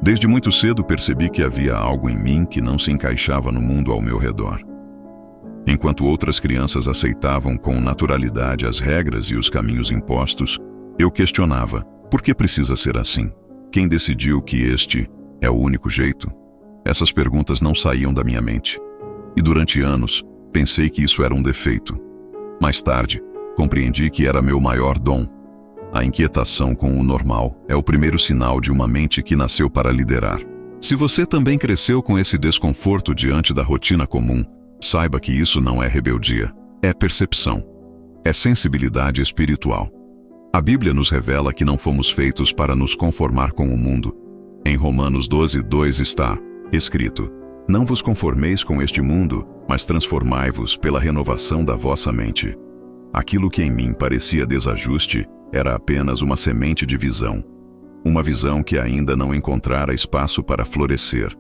Desde muito cedo percebi que havia algo em mim que não se encaixava no mundo ao meu redor. Enquanto outras crianças aceitavam com naturalidade as regras e os caminhos impostos, eu questionava: por que precisa ser assim? Quem decidiu que este é o único jeito? Essas perguntas não saíam da minha mente. E durante anos, pensei que isso era um defeito. Mais tarde, compreendi que era meu maior dom. A inquietação com o normal é o primeiro sinal de uma mente que nasceu para liderar. Se você também cresceu com esse desconforto diante da rotina comum, saiba que isso não é rebeldia, é percepção. É sensibilidade espiritual. A Bíblia nos revela que não fomos feitos para nos conformar com o mundo. Em Romanos 12:2 está escrito: não vos conformeis com este mundo, mas transformai-vos pela renovação da vossa mente. Aquilo que em mim parecia desajuste era apenas uma semente de visão. Uma visão que ainda não encontrara espaço para florescer.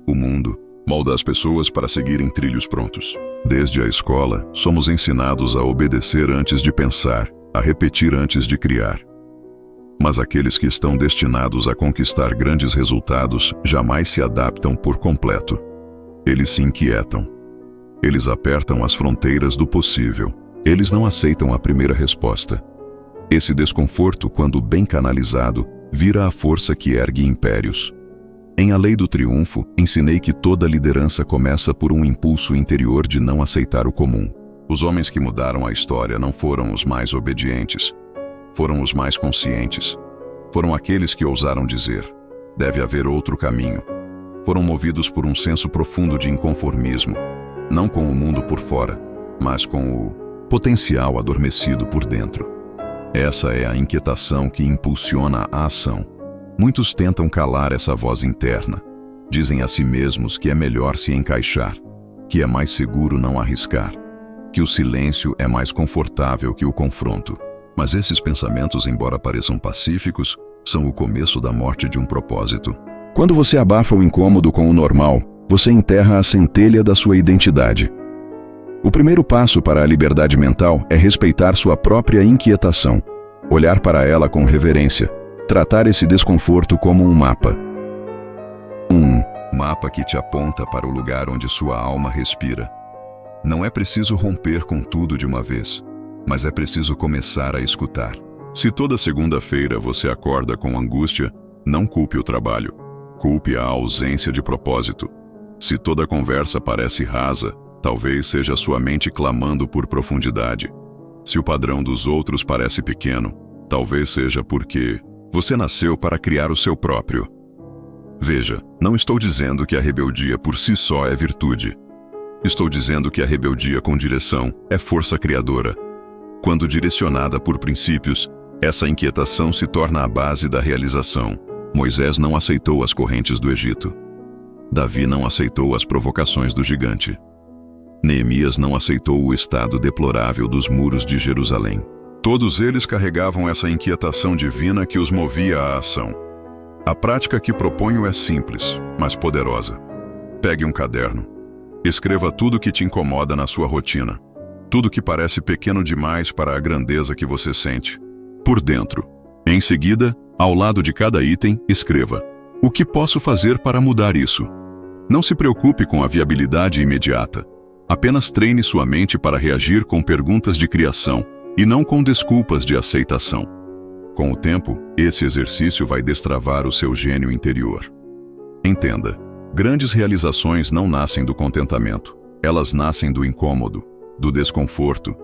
O mundo molda as pessoas para seguirem trilhos prontos. Desde a escola, somos ensinados a obedecer antes de pensar, a repetir antes de criar. Mas aqueles que estão destinados a conquistar grandes resultados jamais se adaptam por completo. Eles se inquietam. Eles apertam as fronteiras do possível. Eles não aceitam a primeira resposta. Esse desconforto, quando bem canalizado, vira a força que ergue impérios. Em A Lei do Triunfo, ensinei que toda liderança começa por um impulso interior de não aceitar o comum. Os homens que mudaram a história não foram os mais obedientes. Foram os mais conscientes. Foram aqueles que ousaram dizer: deve haver outro caminho. Foram movidos por um senso profundo de inconformismo, não com o mundo por fora, mas com o potencial adormecido por dentro. Essa é a inquietação que impulsiona a ação. Muitos tentam calar essa voz interna. Dizem a si mesmos que é melhor se encaixar, que é mais seguro não arriscar, que o silêncio é mais confortável que o confronto. Mas esses pensamentos, embora pareçam pacíficos, são o começo da morte de um propósito. Quando você abafa o incômodo com o normal, você enterra a centelha da sua identidade. O primeiro passo para a liberdade mental é respeitar sua própria inquietação, olhar para ela com reverência, tratar esse desconforto como um mapa. Um mapa que te aponta para o lugar onde sua alma respira. Não é preciso romper com tudo de uma vez, mas é preciso começar a escutar. Se toda segunda-feira você acorda com angústia, não culpe o trabalho, culpe a ausência de propósito. Se toda conversa parece rasa, talvez seja sua mente clamando por profundidade. Se o padrão dos outros parece pequeno, talvez seja porque você nasceu para criar o seu próprio. Veja, não estou dizendo que a rebeldia por si só é virtude. Estou dizendo que a rebeldia com direção é força criadora. Quando direcionada por princípios, essa inquietação se torna a base da realização. Moisés não aceitou as correntes do Egito. Davi não aceitou as provocações do gigante. Neemias não aceitou o estado deplorável dos muros de Jerusalém. Todos eles carregavam essa inquietação divina que os movia à ação. A prática que proponho é simples, mas poderosa. Pegue um caderno. Escreva tudo que te incomoda na sua rotina. Tudo que parece pequeno demais para a grandeza que você sente. Por dentro. Em seguida, ao lado de cada item, escreva: o que posso fazer para mudar isso? Não se preocupe com a viabilidade imediata. Apenas treine sua mente para reagir com perguntas de criação e não com desculpas de aceitação. Com o tempo, esse exercício vai destravar o seu gênio interior. Entenda, grandes realizações não nascem do contentamento. Elas nascem do incômodo, do desconforto,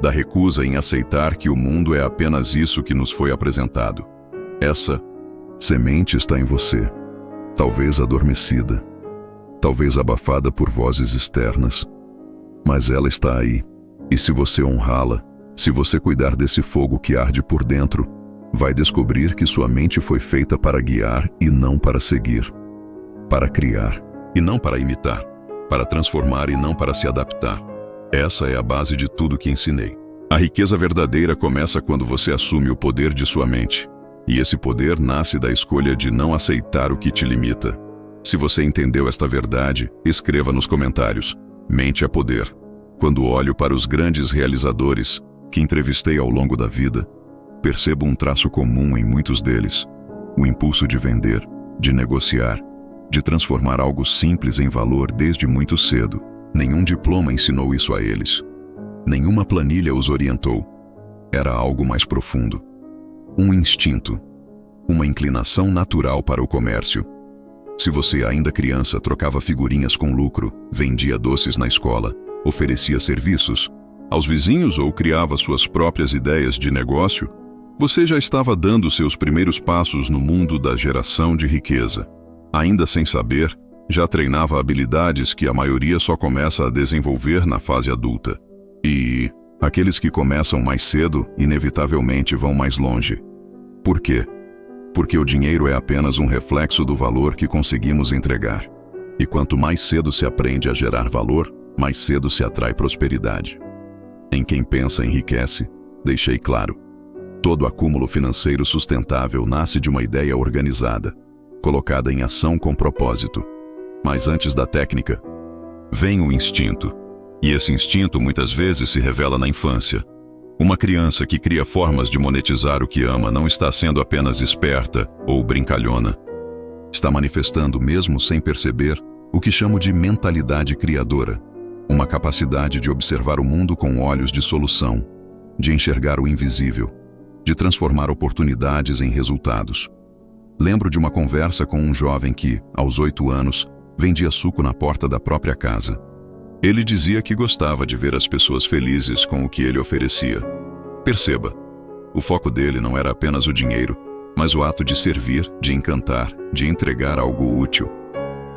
da recusa em aceitar que o mundo é apenas isso que nos foi apresentado. Essa semente está em você, talvez adormecida, talvez abafada por vozes externas, mas ela está aí, e se você honrá-la, se você cuidar desse fogo que arde por dentro, vai descobrir que sua mente foi feita para guiar e não para seguir, para criar e não para imitar, para transformar e não para se adaptar. Essa é a base de tudo que ensinei. A riqueza verdadeira começa quando você assume o poder de sua mente, e esse poder nasce da escolha de não aceitar o que te limita. Se você entendeu esta verdade, escreva nos comentários: mente é poder. Quando olho para os grandes realizadores que entrevistei ao longo da vida, percebo um traço comum em muitos deles: o impulso de vender, de negociar, de transformar algo simples em valor desde muito cedo. Nenhum diploma ensinou isso a eles. Nenhuma planilha os orientou. Era algo mais profundo. Um instinto. Uma inclinação natural para o comércio. Se você, ainda criança, trocava figurinhas com lucro, vendia doces na escola, oferecia serviços aos vizinhos ou criava suas próprias ideias de negócio, você já estava dando seus primeiros passos no mundo da geração de riqueza. Ainda sem saber, já treinava habilidades que a maioria só começa a desenvolver na fase adulta. E aqueles que começam mais cedo, inevitavelmente vão mais longe. Por quê? Porque o dinheiro é apenas um reflexo do valor que conseguimos entregar. E quanto mais cedo se aprende a gerar valor, mais cedo se atrai prosperidade. Em quem pensa enriquece, deixei claro. Todo acúmulo financeiro sustentável nasce de uma ideia organizada, colocada em ação com propósito. Mas antes da técnica, vem o instinto. E esse instinto muitas vezes se revela na infância. Uma criança que cria formas de monetizar o que ama não está sendo apenas esperta ou brincalhona. Está manifestando, mesmo sem perceber, o que chamo de mentalidade criadora. Uma capacidade de observar o mundo com olhos de solução, de enxergar o invisível, de transformar oportunidades em resultados. Lembro de uma conversa com um jovem que, aos 8 anos, vendia suco na porta da própria casa. Ele dizia que gostava de ver as pessoas felizes com o que ele oferecia. Perceba, o foco dele não era apenas o dinheiro, mas o ato de servir, de encantar, de entregar algo útil.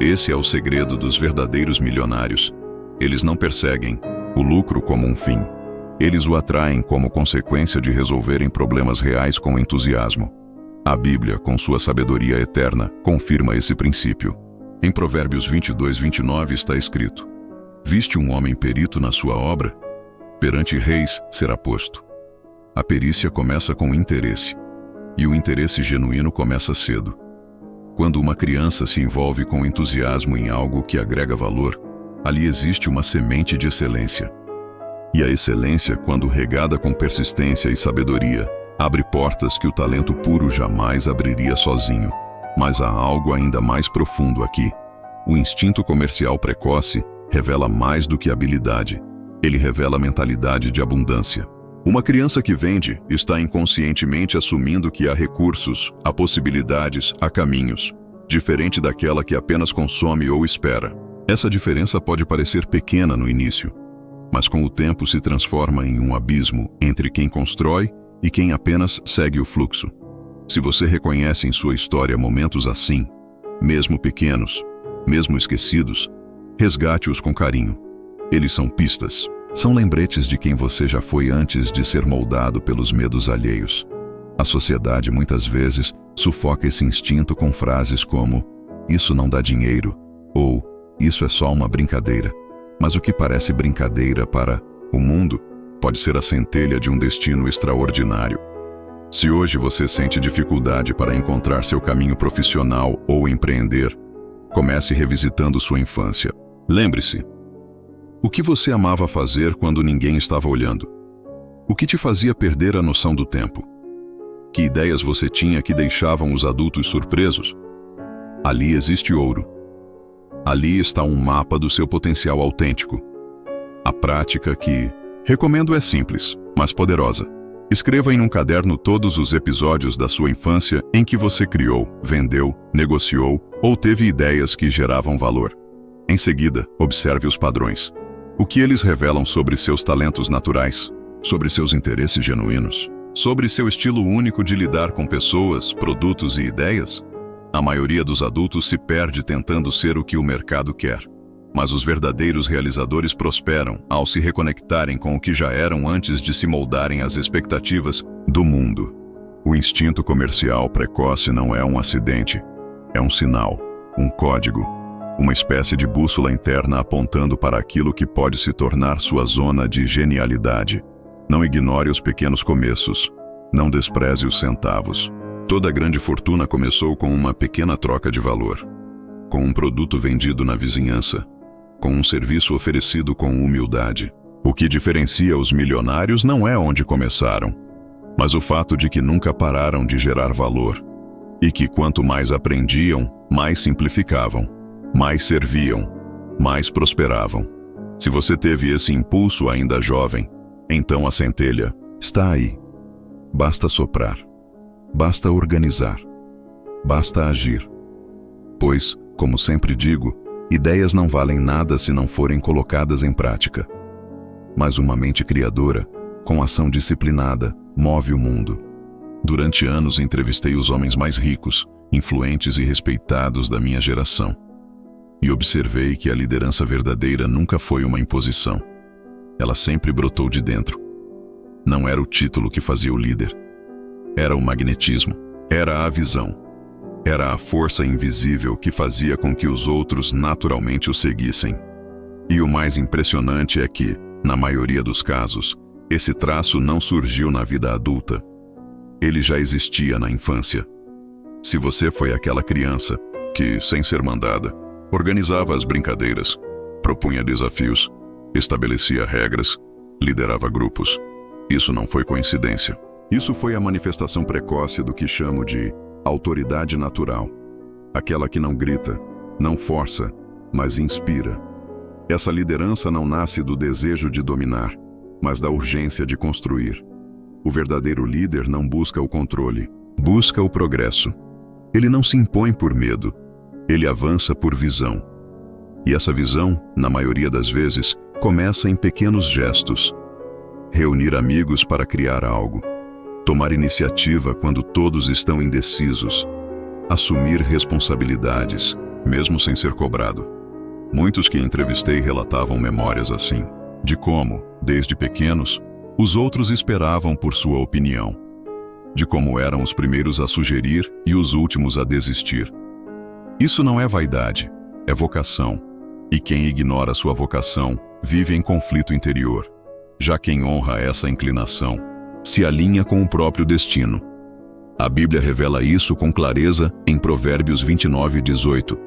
Esse é o segredo dos verdadeiros milionários. Eles não perseguem o lucro como um fim. Eles o atraem como consequência de resolverem problemas reais com entusiasmo. A Bíblia, com sua sabedoria eterna, confirma esse princípio. Em Provérbios 22:29 está escrito: "Viste um homem perito na sua obra? Perante reis será posto." A perícia começa com interesse, e o interesse genuíno começa cedo. Quando uma criança se envolve com entusiasmo em algo que agrega valor, ali existe uma semente de excelência. E a excelência, quando regada com persistência e sabedoria, abre portas que o talento puro jamais abriria sozinho. Mas há algo ainda mais profundo aqui. O instinto comercial precoce revela mais do que habilidade. Ele revela a mentalidade de abundância. Uma criança que vende está inconscientemente assumindo que há recursos, há possibilidades, há caminhos, diferente daquela que apenas consome ou espera. Essa diferença pode parecer pequena no início, mas com o tempo se transforma em um abismo entre quem constrói e quem apenas segue o fluxo. Se você reconhece em sua história momentos assim, mesmo pequenos, mesmo esquecidos, resgate-os com carinho. Eles são pistas, são lembretes de quem você já foi antes de ser moldado pelos medos alheios. A sociedade muitas vezes sufoca esse instinto com frases como "isso não dá dinheiro" ou "isso é só uma brincadeira". Mas o que parece brincadeira para o mundo pode ser a centelha de um destino extraordinário. Se hoje você sente dificuldade para encontrar seu caminho profissional ou empreender, comece revisitando sua infância. Lembre-se, o que você amava fazer quando ninguém estava olhando? O que te fazia perder a noção do tempo? Que ideias você tinha que deixavam os adultos surpresos? Ali existe ouro. Ali está um mapa do seu potencial autêntico. A prática que recomendo é simples, mas poderosa. Escreva em um caderno todos os episódios da sua infância em que você criou, vendeu, negociou ou teve ideias que geravam valor. Em seguida, observe os padrões. O que eles revelam sobre seus talentos naturais, sobre seus interesses genuínos, sobre seu estilo único de lidar com pessoas, produtos e ideias? A maioria dos adultos se perde tentando ser o que o mercado quer. Mas os verdadeiros realizadores prosperam ao se reconectarem com o que já eram antes de se moldarem às expectativas do mundo. O instinto comercial precoce não é um acidente, é um sinal, um código, uma espécie de bússola interna apontando para aquilo que pode se tornar sua zona de genialidade. Não ignore os pequenos começos, não despreze os centavos. Toda grande fortuna começou com uma pequena troca de valor, com um produto vendido na vizinhança, com um serviço oferecido com humildade. O que diferencia os milionários não é onde começaram, mas o fato de que nunca pararam de gerar valor. e que quanto mais aprendiam, mais simplificavam, mais serviam, mais prosperavam. Se você teve esse impulso ainda jovem, então a centelha está aí. Basta soprar, basta organizar, basta agir. Pois, como sempre digo, ideias não valem nada se não forem colocadas em prática. Mas uma mente criadora, com ação disciplinada, move o mundo. Durante anos entrevistei os homens mais ricos, influentes e respeitados da minha geração. E observei que a liderança verdadeira nunca foi uma imposição. Ela sempre brotou de dentro. Não era o título que fazia o líder. Era o magnetismo. Era a visão. Era a força invisível que fazia com que os outros naturalmente o seguissem. E o mais impressionante é que, na maioria dos casos, esse traço não surgiu na vida adulta. Ele já existia na infância. Se você foi aquela criança que, sem ser mandada, organizava as brincadeiras, propunha desafios, estabelecia regras, liderava grupos, isso não foi coincidência. Isso foi a manifestação precoce do que chamo de autoridade natural. Aquela que não grita, não força, mas inspira. Essa liderança não nasce do desejo de dominar, mas da urgência de construir. O verdadeiro líder não busca o controle, busca o progresso. Ele não se impõe por medo, ele avança por visão. E essa visão, na maioria das vezes, começa em pequenos gestos. Reunir amigos para criar algo. Tomar iniciativa quando todos estão indecisos. Assumir responsabilidades, mesmo sem ser cobrado. Muitos que entrevistei relatavam memórias assim, de como, desde pequenos, os outros esperavam por sua opinião, de como eram os primeiros a sugerir e os últimos a desistir. Isso não é vaidade, é vocação, e quem ignora sua vocação vive em conflito interior. Já quem honra essa inclinação se alinha com o próprio destino. A Bíblia revela isso com clareza em Provérbios 29:18.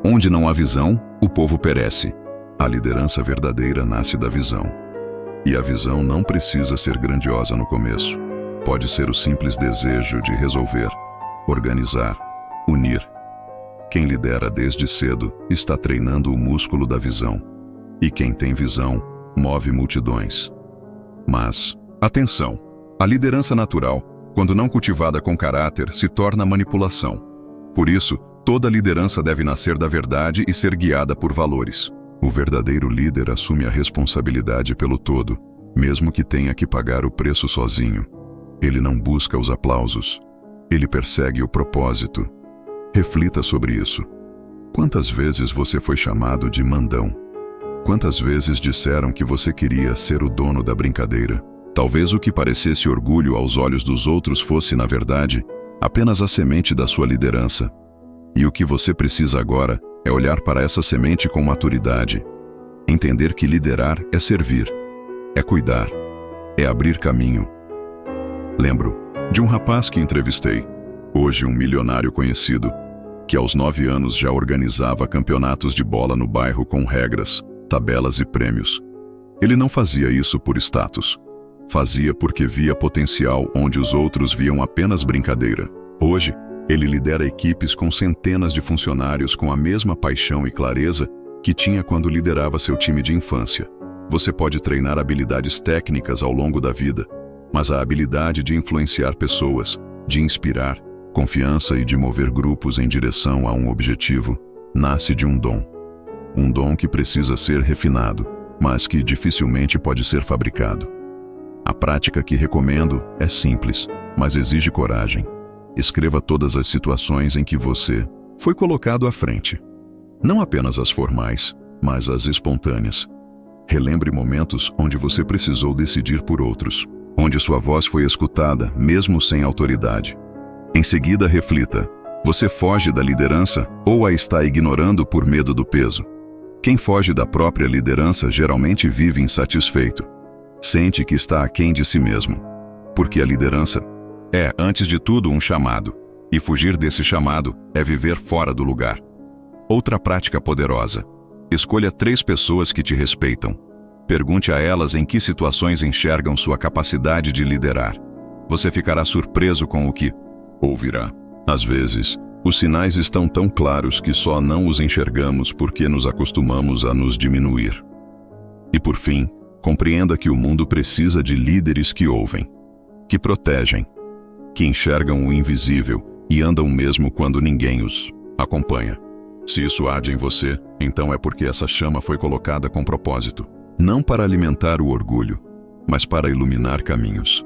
Onde não há visão, o povo perece. A liderança verdadeira nasce da visão. E a visão não precisa ser grandiosa no começo. Pode ser o simples desejo de resolver, organizar, unir. Quem lidera desde cedo está treinando o músculo da visão. E quem tem visão, move multidões. Mas, atenção! A liderança natural, quando não cultivada com caráter, se torna manipulação. Por isso, toda liderança deve nascer da verdade e ser guiada por valores. O verdadeiro líder assume a responsabilidade pelo todo, mesmo que tenha que pagar o preço sozinho. Ele não busca os aplausos. Ele persegue o propósito. Reflita sobre isso. Quantas vezes você foi chamado de mandão? Quantas vezes disseram que você queria ser o dono da brincadeira? Talvez o que parecesse orgulho aos olhos dos outros fosse, na verdade, apenas a semente da sua liderança. E o que você precisa agora é olhar para essa semente com maturidade. Entender que liderar é servir, é cuidar, é abrir caminho. Lembro de um rapaz que entrevistei, hoje um milionário conhecido, que aos 9 anos já organizava campeonatos de bola no bairro com regras, tabelas e prêmios. Ele não fazia isso por status. Fazia porque via potencial onde os outros viam apenas brincadeira. Hoje, ele lidera equipes com centenas de funcionários com a mesma paixão e clareza que tinha quando liderava seu time de infância. Você pode treinar habilidades técnicas ao longo da vida, mas a habilidade de influenciar pessoas, de inspirar, confiança e de mover grupos em direção a um objetivo, nasce de um dom. Um dom que precisa ser refinado, mas que dificilmente pode ser fabricado. A prática que recomendo é simples, mas exige coragem. Escreva todas as situações em que você foi colocado à frente. Não apenas as formais, mas as espontâneas. Relembre momentos onde você precisou decidir por outros, onde sua voz foi escutada, mesmo sem autoridade. Em seguida, reflita: você foge da liderança ou a está ignorando por medo do peso? Quem foge da própria liderança geralmente vive insatisfeito. Sente que está aquém de si mesmo. Porque a liderança é, antes de tudo, um chamado. E fugir desse chamado é viver fora do lugar. Outra prática poderosa: escolha 3 pessoas que te respeitam. Pergunte a elas em que situações enxergam sua capacidade de liderar. Você ficará surpreso com o que ouvirá. Às vezes, os sinais estão tão claros que só não os enxergamos porque nos acostumamos a nos diminuir. E por fim, compreenda que o mundo precisa de líderes que ouvem, que protegem, que enxergam o invisível e andam mesmo quando ninguém os acompanha. Se isso arde em você, então é porque essa chama foi colocada com propósito, não para alimentar o orgulho, mas para iluminar caminhos.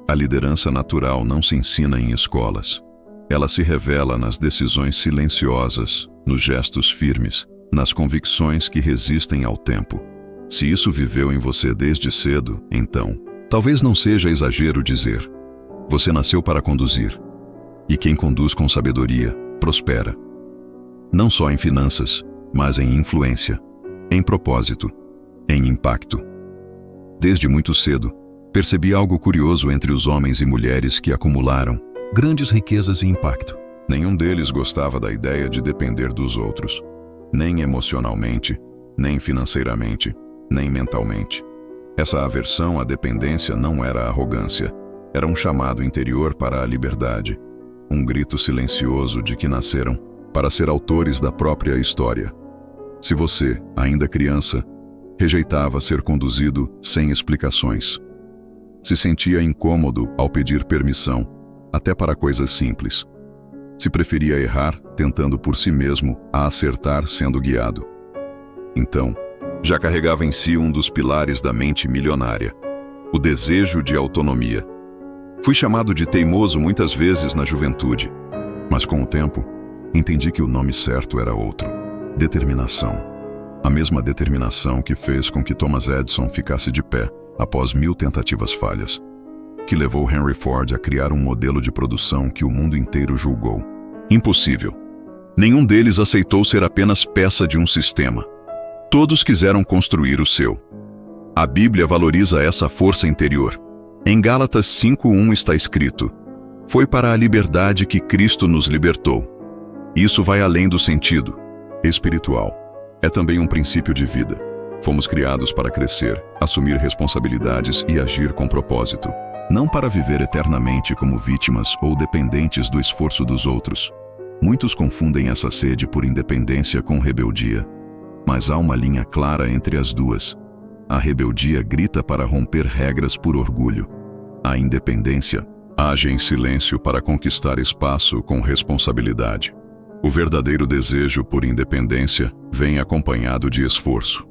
A liderança natural não se ensina em escolas. Ela se revela nas decisões silenciosas, nos gestos firmes, nas convicções que resistem ao tempo. Se isso viveu em você desde cedo, então, talvez não seja exagero dizer: você nasceu para conduzir. E quem conduz com sabedoria, prospera. Não só em finanças, mas em influência, em propósito, em impacto. Desde muito cedo, percebi algo curioso entre os homens e mulheres que acumularam grandes riquezas e impacto. Nenhum deles gostava da ideia de depender dos outros, nem emocionalmente, nem financeiramente, nem mentalmente. Essa aversão à dependência não era arrogância, era um chamado interior para a liberdade, um grito silencioso de que nasceram para ser autores da própria história. Se você, ainda criança, rejeitava ser conduzido sem explicações, se sentia incômodo ao pedir permissão, até para coisas simples, se preferia errar tentando por si mesmo a acertar sendo guiado, então, já carregava em si um dos pilares da mente milionária, o desejo de autonomia. Fui chamado de teimoso muitas vezes na juventude, mas com o tempo, entendi que o nome certo era outro: determinação. A mesma determinação que fez com que Thomas Edison ficasse de pé após 1000 tentativas falhas, que levou Henry Ford a criar um modelo de produção que o mundo inteiro julgou impossível. Nenhum deles aceitou ser apenas peça de um sistema. Todos quiseram construir o seu. A Bíblia valoriza essa força interior. Em Gálatas 5:1 está escrito: foi para a liberdade que Cristo nos libertou. Isso vai além do sentido espiritual. É também um princípio de vida. Fomos criados para crescer, assumir responsabilidades e agir com propósito. Não para viver eternamente como vítimas ou dependentes do esforço dos outros. Muitos confundem essa sede por independência com rebeldia. Mas há uma linha clara entre as duas. A rebeldia grita para romper regras por orgulho. A independência age em silêncio para conquistar espaço com responsabilidade. O verdadeiro desejo por independência vem acompanhado de esforço,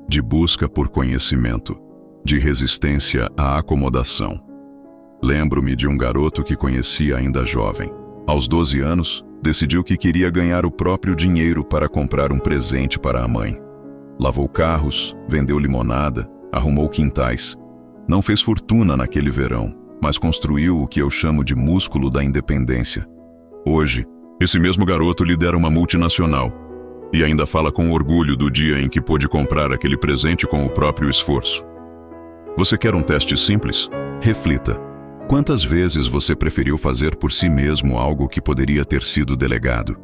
de busca por conhecimento, de resistência à acomodação. Lembro-me de um garoto que conheci ainda jovem. Aos 12 anos, decidiu que queria ganhar o próprio dinheiro para comprar um presente para a mãe. Lavou carros, vendeu limonada, arrumou quintais. Não fez fortuna naquele verão, mas construiu o que eu chamo de músculo da independência. Hoje, esse mesmo garoto lidera uma multinacional e ainda fala com orgulho do dia em que pôde comprar aquele presente com o próprio esforço. Você quer um teste simples? Reflita. Quantas vezes você preferiu fazer por si mesmo algo que poderia ter sido delegado?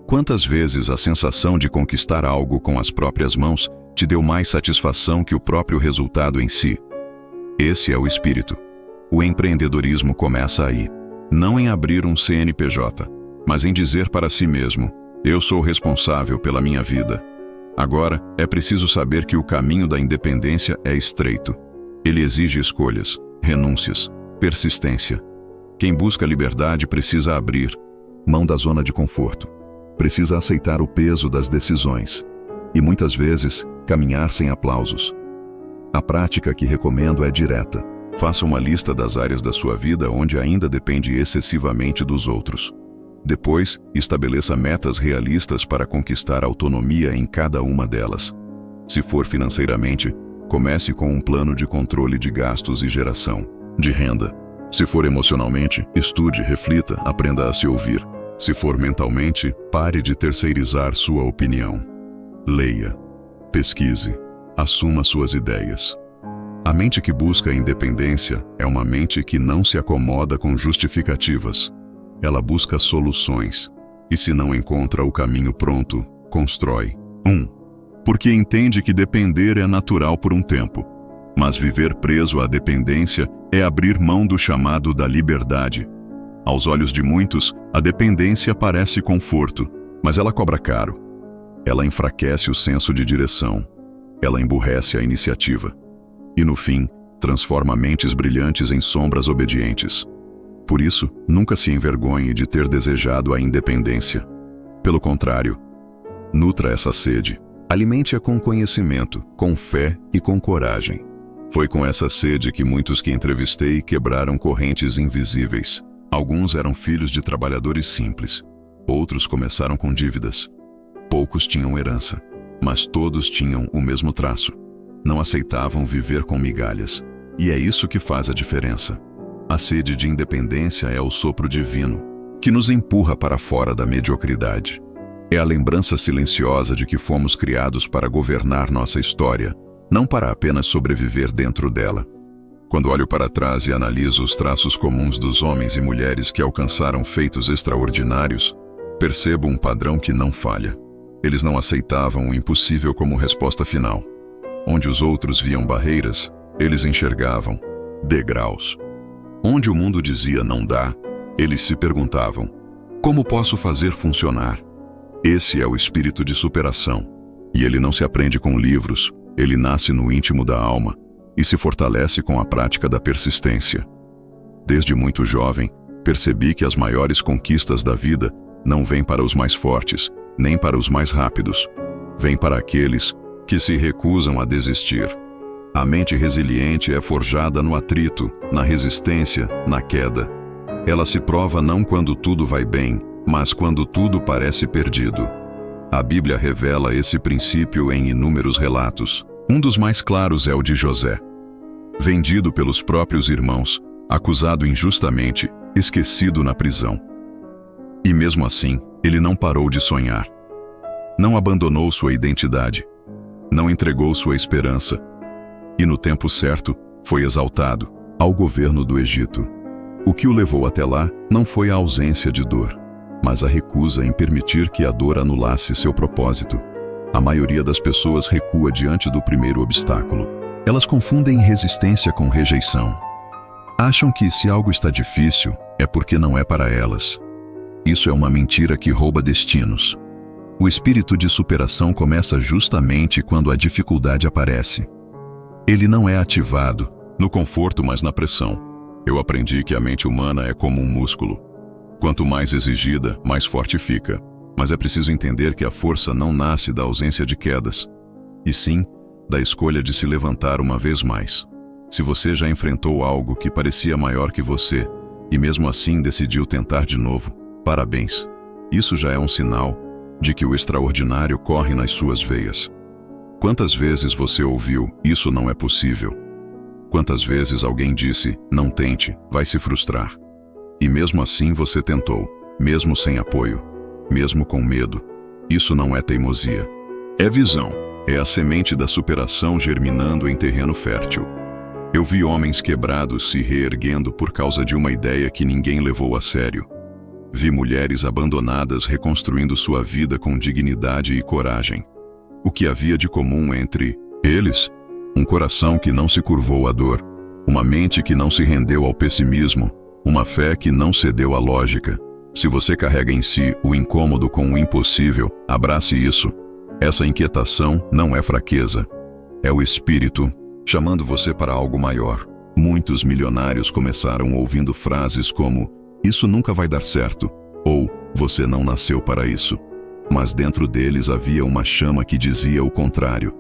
Quantas vezes a sensação de conquistar algo com as próprias mãos te deu mais satisfação que o próprio resultado em si? Esse é o espírito. O empreendedorismo começa aí. Não em abrir um CNPJ, mas em dizer para si mesmo: eu sou responsável pela minha vida. Agora, é preciso saber que o caminho da independência é estreito. Ele exige escolhas, renúncias, persistência. Quem busca liberdade precisa abrir mão da zona de conforto. Precisa aceitar o peso das decisões. E muitas vezes, caminhar sem aplausos. A prática que recomendo é direta. Faça uma lista das áreas da sua vida onde ainda depende excessivamente dos outros. Depois, estabeleça metas realistas para conquistar autonomia em cada uma delas. Se for financeiramente, comece com um plano de controle de gastos e geração de renda. Se for emocionalmente, estude, reflita, aprenda a se ouvir. Se for mentalmente, pare de terceirizar sua opinião. Leia, pesquise, assuma suas ideias. A mente que busca a independência é uma mente que não se acomoda com justificativas. Ela busca soluções. E se não encontra o caminho pronto, constrói. 1. Porque entende que depender é natural por um tempo. Mas viver preso à dependência é abrir mão do chamado da liberdade. Aos olhos de muitos, a dependência parece conforto, mas ela cobra caro. Ela enfraquece o senso de direção. Ela emburrece a iniciativa. E no fim, transforma mentes brilhantes em sombras obedientes. Por isso, nunca se envergonhe de ter desejado a independência. Pelo contrário, nutra essa sede. Alimente-a com conhecimento, com fé e com coragem. Foi com essa sede que muitos que entrevistei quebraram correntes invisíveis. Alguns eram filhos de trabalhadores simples. Outros começaram com dívidas. Poucos tinham herança, mas todos tinham o mesmo traço. Não aceitavam viver com migalhas. E é isso que faz a diferença. A sede de independência é o sopro divino, que nos empurra para fora da mediocridade. É a lembrança silenciosa de que fomos criados para governar nossa história, não para apenas sobreviver dentro dela. Quando olho para trás e analiso os traços comuns dos homens e mulheres que alcançaram feitos extraordinários, percebo um padrão que não falha. Eles não aceitavam o impossível como resposta final. Onde os outros viam barreiras, eles enxergavam degraus. Onde o mundo dizia não dá, eles se perguntavam: como posso fazer funcionar? Esse é o espírito de superação. E ele não se aprende com livros, ele nasce no íntimo da alma e se fortalece com a prática da persistência. Desde muito jovem, percebi que as maiores conquistas da vida não vêm para os mais fortes, nem para os mais rápidos. Vêm para aqueles que se recusam a desistir. A mente resiliente é forjada no atrito, na resistência, na queda. Ela se prova não quando tudo vai bem, mas quando tudo parece perdido. A Bíblia revela esse princípio em inúmeros relatos. Um dos mais claros é o de José. Vendido pelos próprios irmãos, acusado injustamente, esquecido na prisão. E mesmo assim, ele não parou de sonhar. Não abandonou sua identidade. Não entregou sua esperança. E no tempo certo, foi exaltado ao governo do Egito. O que o levou até lá não foi a ausência de dor, mas a recusa em permitir que a dor anulasse seu propósito. A maioria das pessoas recua diante do primeiro obstáculo. Elas confundem resistência com rejeição. Acham que se algo está difícil, é porque não é para elas. Isso é uma mentira que rouba destinos. O espírito de superação começa justamente quando a dificuldade aparece. Ele não é ativado no conforto, mas na pressão. Eu aprendi que a mente humana é como um músculo. Quanto mais exigida, mais forte fica. Mas é preciso entender que a força não nasce da ausência de quedas, e sim da escolha de se levantar uma vez mais. Se você já enfrentou algo que parecia maior que você, e mesmo assim decidiu tentar de novo, parabéns. Isso já é um sinal de que o extraordinário corre nas suas veias. Quantas vezes você ouviu, isso não é possível? Quantas vezes alguém disse, não tente, vai se frustrar? E mesmo assim você tentou, mesmo sem apoio, mesmo com medo. Isso não é teimosia. É visão, é a semente da superação germinando em terreno fértil. Eu vi homens quebrados se reerguendo por causa de uma ideia que ninguém levou a sério. Vi mulheres abandonadas reconstruindo sua vida com dignidade e coragem. O que havia de comum entre eles? Um coração que não se curvou à dor, uma mente que não se rendeu ao pessimismo, uma fé que não cedeu à lógica. Se você carrega em si o incômodo com o impossível, abrace isso. Essa inquietação não é fraqueza. É o espírito chamando você para algo maior. Muitos milionários começaram ouvindo frases como "isso nunca vai dar certo" ou "você não nasceu para isso". Mas dentro deles havia uma chama que dizia o contrário.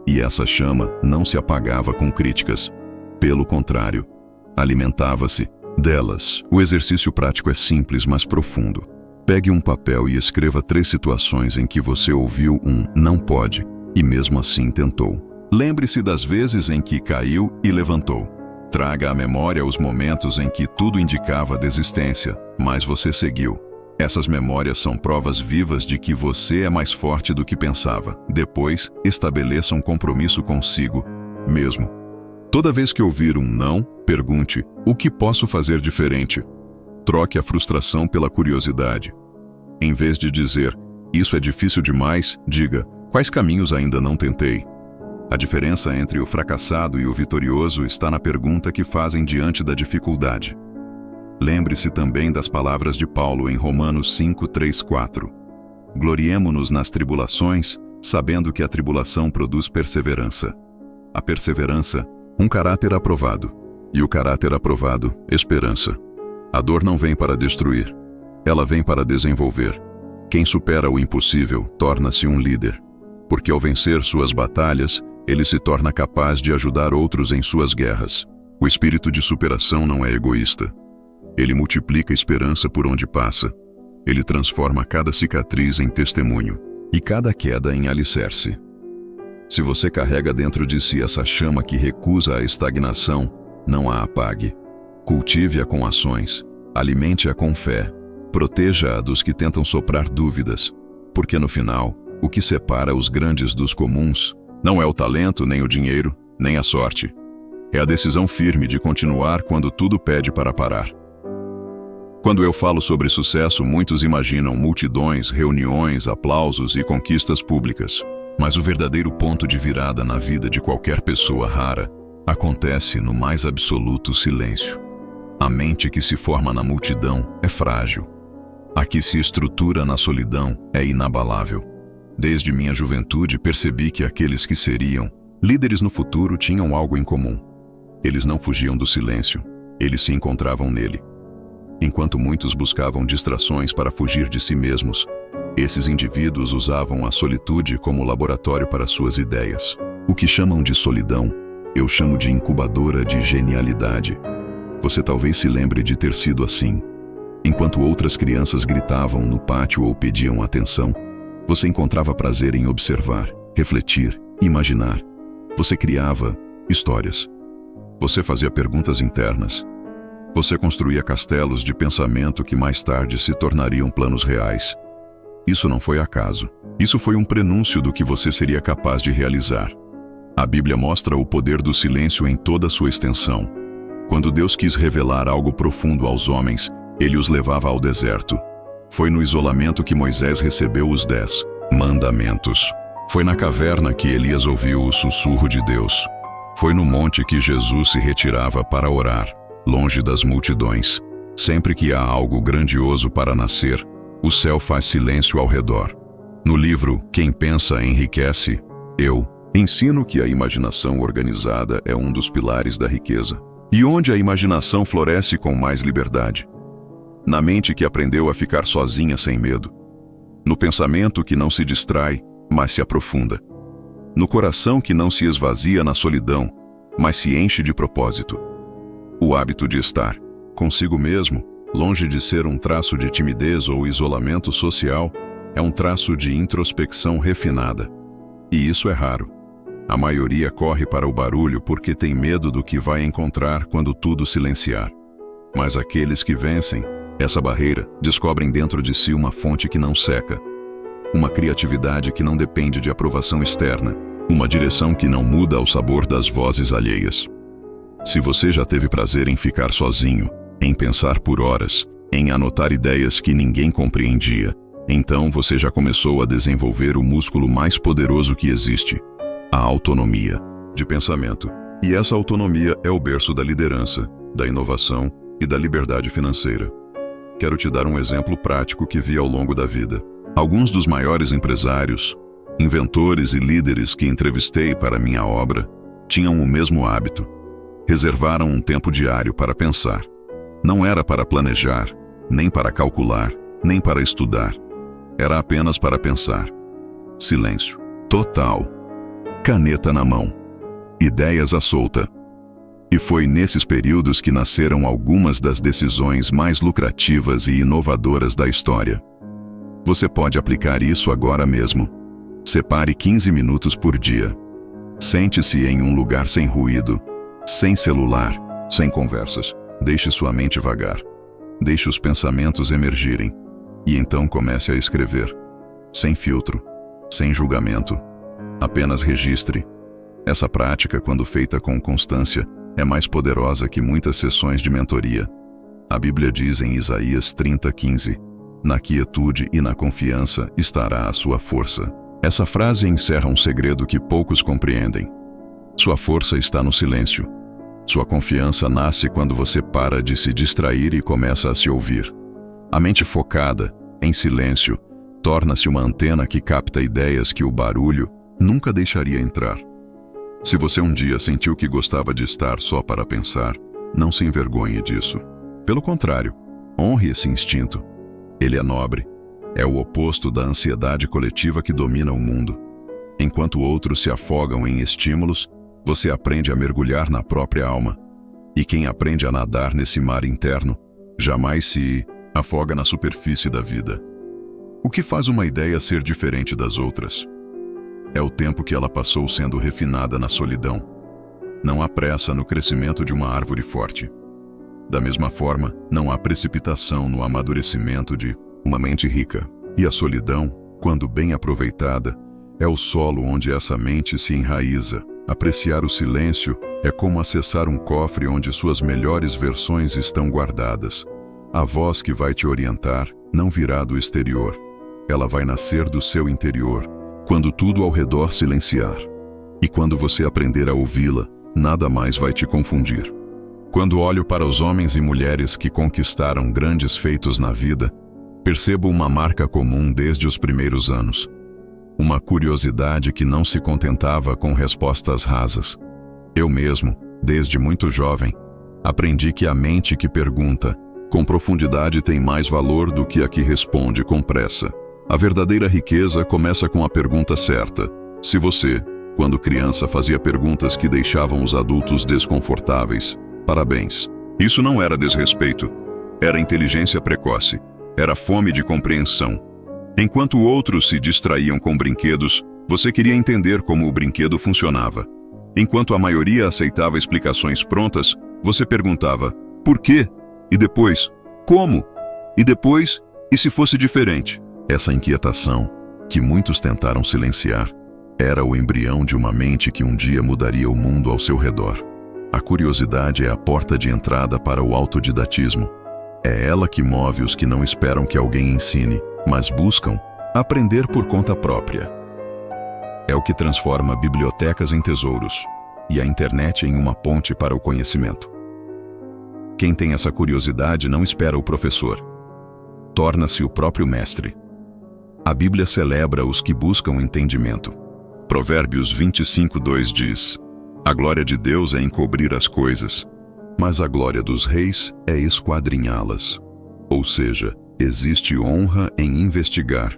E essa chama não se apagava com críticas. Pelo contrário, alimentava-se delas. O exercício prático é simples, mas profundo. Pegue um papel e escreva 3 situações em que você ouviu um "não pode" e mesmo assim tentou. Lembre-se das vezes em que caiu e levantou. Traga à memória os momentos em que tudo indicava desistência, mas você seguiu. Essas memórias são provas vivas de que você é mais forte do que pensava. Depois, estabeleça um compromisso consigo mesmo. Toda vez que ouvir um não, pergunte: o que posso fazer diferente? Troque a frustração pela curiosidade. Em vez de dizer, isso é difícil demais, diga, quais caminhos ainda não tentei? A diferença entre o fracassado e o vitorioso está na pergunta que fazem diante da dificuldade. Lembre-se também das palavras de Paulo em Romanos 5:3-4. Gloriemo-nos nas tribulações, sabendo que a tribulação produz perseverança. A perseverança, um caráter aprovado. E o caráter aprovado, esperança. A dor não vem para destruir. Ela vem para desenvolver. Quem supera o impossível torna-se um líder. Porque ao vencer suas batalhas, ele se torna capaz de ajudar outros em suas guerras. O espírito de superação não é egoísta. Ele multiplica esperança por onde passa. Ele transforma cada cicatriz em testemunho e cada queda em alicerce. Se você carrega dentro de si essa chama que recusa a estagnação, não a apague. Cultive-a com ações, alimente-a com fé, proteja-a dos que tentam soprar dúvidas, porque no final, o que separa os grandes dos comuns não é o talento, nem o dinheiro, nem a sorte. É a decisão firme de continuar quando tudo pede para parar. Quando eu falo sobre sucesso, muitos imaginam multidões, reuniões, aplausos e conquistas públicas. Mas o verdadeiro ponto de virada na vida de qualquer pessoa rara acontece no mais absoluto silêncio. A mente que se forma na multidão é frágil. A que se estrutura na solidão é inabalável. Desde minha juventude percebi que aqueles que seriam líderes no futuro tinham algo em comum. Eles não fugiam do silêncio, eles se encontravam nele. Enquanto muitos buscavam distrações para fugir de si mesmos, esses indivíduos usavam a solitude como laboratório para suas ideias. O que chamam de solidão, eu chamo de incubadora de genialidade. Você talvez se lembre de ter sido assim. Enquanto outras crianças gritavam no pátio ou pediam atenção, você encontrava prazer em observar, refletir, imaginar. Você criava histórias. Você fazia perguntas internas. Você construía castelos de pensamento que mais tarde se tornariam planos reais. Isso não foi acaso. Isso foi um prenúncio do que você seria capaz de realizar. A Bíblia mostra o poder do silêncio em toda a sua extensão. Quando Deus quis revelar algo profundo aos homens, ele os levava ao deserto. Foi no isolamento que Moisés recebeu os 10 mandamentos. Foi na caverna que Elias ouviu o sussurro de Deus. Foi no monte que Jesus se retirava para orar, longe das multidões. Sempre que há algo grandioso para nascer, o céu faz silêncio ao redor. No livro Quem Pensa Enriquece, eu ensino que a imaginação organizada é um dos pilares da riqueza. E onde a imaginação floresce com mais liberdade? Na mente que aprendeu a ficar sozinha sem medo. No pensamento que não se distrai, mas se aprofunda. No coração que não se esvazia na solidão, mas se enche de propósito. O hábito de estar consigo mesmo, longe de ser um traço de timidez ou isolamento social, é um traço de introspecção refinada. E isso é raro. A maioria corre para o barulho porque tem medo do que vai encontrar quando tudo silenciar. Mas aqueles que vencem essa barreira descobrem dentro de si uma fonte que não seca, uma criatividade que não depende de aprovação externa, uma direção que não muda ao sabor das vozes alheias. Se você já teve prazer em ficar sozinho, em pensar por horas, em anotar ideias que ninguém compreendia, então você já começou a desenvolver o músculo mais poderoso que existe, a autonomia de pensamento. E essa autonomia é o berço da liderança, da inovação e da liberdade financeira. Quero te dar um exemplo prático que vi ao longo da vida. Alguns dos maiores empresários, inventores e líderes que entrevistei para minha obra tinham o mesmo hábito. Reservaram um tempo diário para pensar. Não era para planejar, nem para calcular, nem para estudar. Era apenas para pensar. Silêncio total. Caneta na mão. Ideias à solta. E foi nesses períodos que nasceram algumas das decisões mais lucrativas e inovadoras da história. Você pode aplicar isso agora mesmo. Separe 15 minutos por dia. Sente-se em um lugar sem ruído, sem celular, sem conversas. Deixe sua mente vagar. Deixe os pensamentos emergirem. E então comece a escrever. Sem filtro, sem julgamento. Apenas registre. Essa prática, quando feita com constância, é mais poderosa que muitas sessões de mentoria. A Bíblia diz em Isaías 30:15, na quietude e na confiança estará a sua força. Essa frase encerra um segredo que poucos compreendem. Sua força está no silêncio. Sua confiança nasce quando você para de se distrair e começa a se ouvir. A mente focada, em silêncio, torna-se uma antena que capta ideias que o barulho nunca deixaria entrar. Se você um dia sentiu que gostava de estar só para pensar, não se envergonhe disso. Pelo contrário, honre esse instinto. Ele é nobre. É o oposto da ansiedade coletiva que domina o mundo. Enquanto outros se afogam em estímulos, você aprende a mergulhar na própria alma. E quem aprende a nadar nesse mar interno, jamais se afoga na superfície da vida. O que faz uma ideia ser diferente das outras? É o tempo que ela passou sendo refinada na solidão. Não há pressa no crescimento de uma árvore forte. Da mesma forma, não há precipitação no amadurecimento de uma mente rica. E a solidão, quando bem aproveitada, é o solo onde essa mente se enraiza. Apreciar o silêncio é como acessar um cofre onde suas melhores versões estão guardadas. A voz que vai te orientar não virá do exterior. Ela vai nascer do seu interior, quando tudo ao redor silenciar. E quando você aprender a ouvi-la, nada mais vai te confundir. Quando olho para os homens e mulheres que conquistaram grandes feitos na vida, percebo uma marca comum desde os primeiros anos. Uma curiosidade que não se contentava com respostas rasas. Eu mesmo, desde muito jovem, aprendi que a mente que pergunta com profundidade tem mais valor do que a que responde com pressa. A verdadeira riqueza começa com a pergunta certa. Se você, quando criança, fazia perguntas que deixavam os adultos desconfortáveis, parabéns. Isso não era desrespeito. Era inteligência precoce. Era fome de compreensão. Enquanto outros se distraíam com brinquedos, você queria entender como o brinquedo funcionava. Enquanto a maioria aceitava explicações prontas, você perguntava, por quê? E depois, como? E depois, e se fosse diferente? Essa inquietação, que muitos tentaram silenciar, era o embrião de uma mente que um dia mudaria o mundo ao seu redor. A curiosidade é a porta de entrada para o autodidatismo. É ela que move os que não esperam que alguém ensine, mas buscam aprender por conta própria. É o que transforma bibliotecas em tesouros e a internet em uma ponte para o conhecimento. Quem tem essa curiosidade não espera o professor. Torna-se o próprio mestre. A Bíblia celebra os que buscam entendimento. Provérbios 25:2 diz: a glória de Deus é encobrir as coisas, mas a glória dos reis é esquadrinhá-las. Ou seja, existe honra em investigar.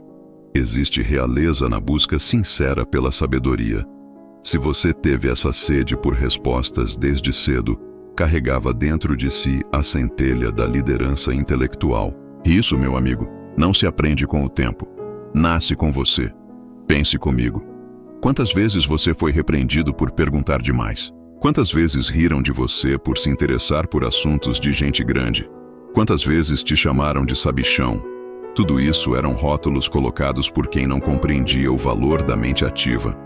Existe realeza na busca sincera pela sabedoria. Se você teve essa sede por respostas desde cedo, carregava dentro de si a centelha da liderança intelectual. Isso, meu amigo, não se aprende com o tempo. Nasce com você. Pense comigo. Quantas vezes você foi repreendido por perguntar demais? Quantas vezes riram de você por se interessar por assuntos de gente grande? Quantas vezes te chamaram de sabichão? Tudo isso eram rótulos colocados por quem não compreendia o valor da mente ativa.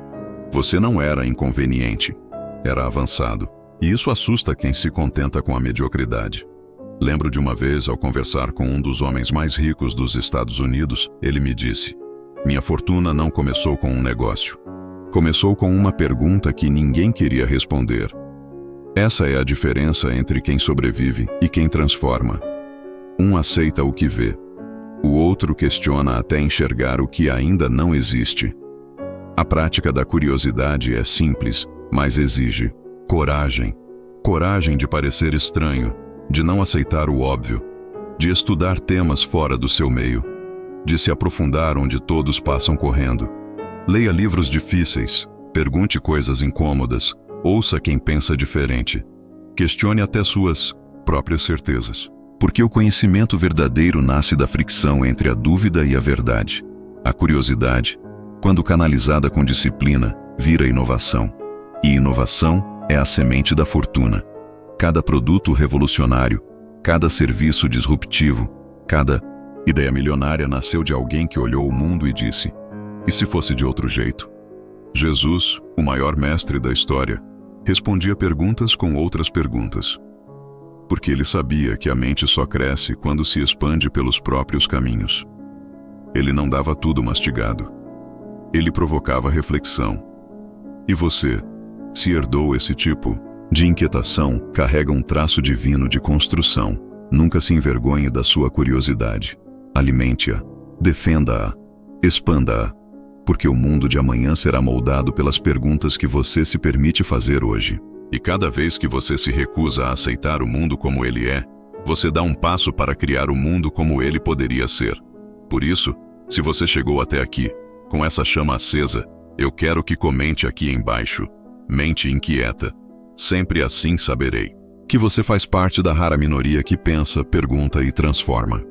Você não era inconveniente, era avançado. E isso assusta quem se contenta com a mediocridade. Lembro de uma vez, ao conversar com um dos homens mais ricos dos Estados Unidos, ele me disse: minha fortuna não começou com um negócio. Começou com uma pergunta que ninguém queria responder. Essa é a diferença entre quem sobrevive e quem transforma. Um aceita o que vê. O outro questiona até enxergar o que ainda não existe. A prática da curiosidade é simples, mas exige coragem. Coragem de parecer estranho, de não aceitar o óbvio, de estudar temas fora do seu meio, de se aprofundar onde todos passam correndo. Leia livros difíceis, pergunte coisas incômodas, ouça quem pensa diferente. Questione até suas próprias certezas. Porque o conhecimento verdadeiro nasce da fricção entre a dúvida e a verdade. A curiosidade, quando canalizada com disciplina, vira inovação. E inovação é a semente da fortuna. Cada produto revolucionário, cada serviço disruptivo, cada ideia milionária nasceu de alguém que olhou o mundo e disse: e se fosse de outro jeito? Jesus, o maior mestre da história, respondia perguntas com outras perguntas. Porque ele sabia que a mente só cresce quando se expande pelos próprios caminhos. Ele não dava tudo mastigado. Ele provocava reflexão. E você, se herdou esse tipo de inquietação carrega um traço divino de construção. Nunca se envergonhe da sua curiosidade. Alimente-a, defenda-a, expanda-a, porque o mundo de amanhã será moldado pelas perguntas que você se permite fazer hoje. E cada vez que você se recusa a aceitar o mundo como ele é, você dá um passo para criar o mundo como ele poderia ser. Por isso, se você chegou até aqui, com essa chama acesa, eu quero que comente aqui embaixo: mente inquieta. Sempre assim saberei que você faz parte da rara minoria que pensa, pergunta e transforma.